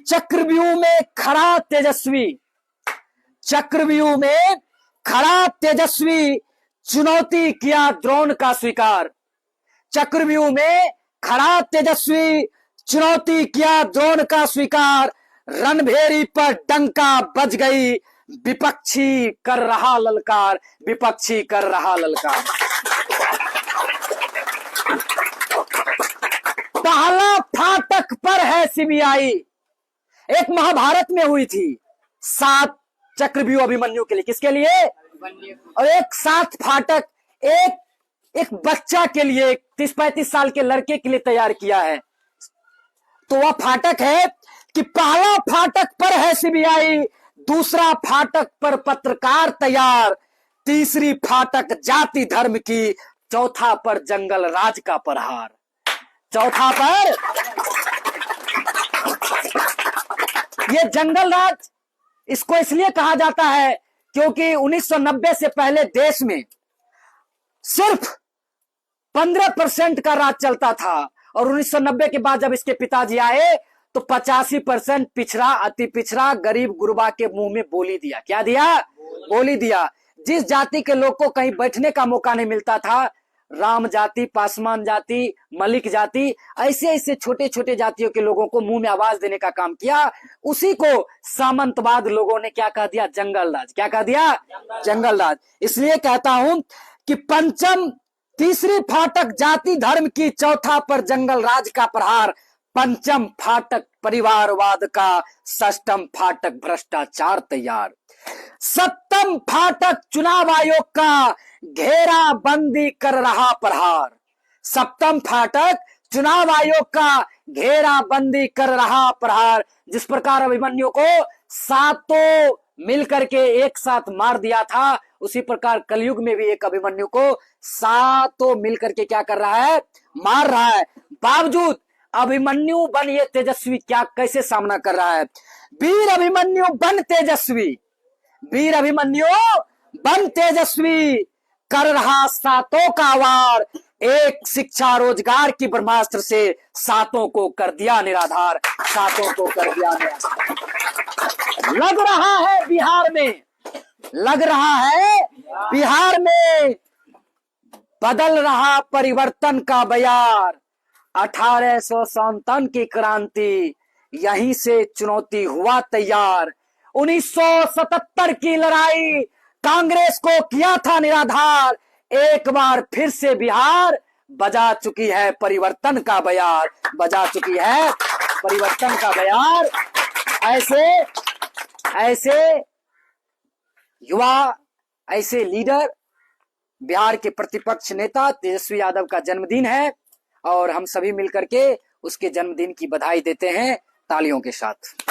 चक्रव्यूह में खड़ा तेजस्वी, चक्रव्यूह में खड़ा तेजस्वी, चुनौती किया द्रोण का स्वीकार। चक्रव्यूह में खड़ा तेजस्वी, चुनौती किया द्रोण का स्वीकार। रणभेरी पर डंका बज गई, विपक्षी कर रहा ललकार, विपक्षी कर रहा ललकार। पहला फाटक पर है सीबीआई। एक महाभारत में हुई थी 7 चक्रव्यूह अभिमन्यु के लिए। किसके लिए? और एक 7 फाटक एक बच्चा के लिए, 30-35 साल के लड़के के लिए तैयार किया है। तो वह फाटक है कि पहला फाटक पर है सीबीआई, दूसरा फाटक पर पत्रकार तैयार, तीसरी फाटक जाति धर्म की, चौथा पर जंगल राज का प्रहार। चौथा पर ये जंगल राज इसको इसलिए कहा जाता है क्योंकि 1990 से पहले देश में सिर्फ 15% का राज चलता था और 1990 के बाद जब इसके पिताजी आए तो 85% पिछड़ा, अति पिछड़ा, गरीब गुरबा के मुंह में बोली दिया। क्या दिया? बोली दिया। जिस जाति के लोग को कहीं बैठने का मौका नहीं मिलता था, राम जाति, पासवान जाति, मलिक जाति, ऐसे ऐसे छोटे छोटे जातियों के लोगों को मुंह में आवाज देने का काम किया। उसी को सामंतवाद लोगों ने क्या कह दिया? जंगल राज। क्या कह दिया? जंगल राज। इसलिए कहता हूं कि पंचम, तीसरी फाटक जाति धर्म की, चौथा पर जंगल राज का प्रहार, पंचम फाटक परिवारवाद का, षष्ठम फाटक भ्रष्टाचार तैयार, सप्तम फाटक चुनाव आयोग का, घेरा बंदी कर रहा प्रहार। सप्तम फाटक चुनाव आयोग का, घेरा बंदी कर रहा प्रहार। जिस प्रकार अभिमन्यु को 7 मिलकर के एक साथ मार दिया था, उसी प्रकार कलयुग में भी एक अभिमन्यु को 7 मिलकर के क्या कर रहा है? मार रहा है। बावजूद अभिमन्यु बन ये तेजस्वी क्या कैसे सामना कर रहा है? वीर अभिमन्यु बन तेजस्वी, वीर अभिमन्यु बन तेजस्वी, कर रहा 7 का वार, एक शिक्षा रोजगार की ब्रह्मास्त्र से 7 को कर दिया निराधार, 7 को कर दिया निराधार। लग रहा है बिहार में, लग रहा है बिहार में बदल रहा परिवर्तन का बयार। 1857 की क्रांति, यहीं से चुनौती हुआ तैयार। 1977 की लड़ाई, कांग्रेस को किया था निराधार। एक बार फिर से बिहार बजा चुकी है परिवर्तन का बयार, बजा चुकी है परिवर्तन का बयार। ऐसे युवा, ऐसे लीडर, बिहार के प्रतिपक्ष नेता तेजस्वी यादव का जन्मदिन है और हम सभी मिलकर के उसके जन्मदिन की बधाई देते हैं तालियों के साथ।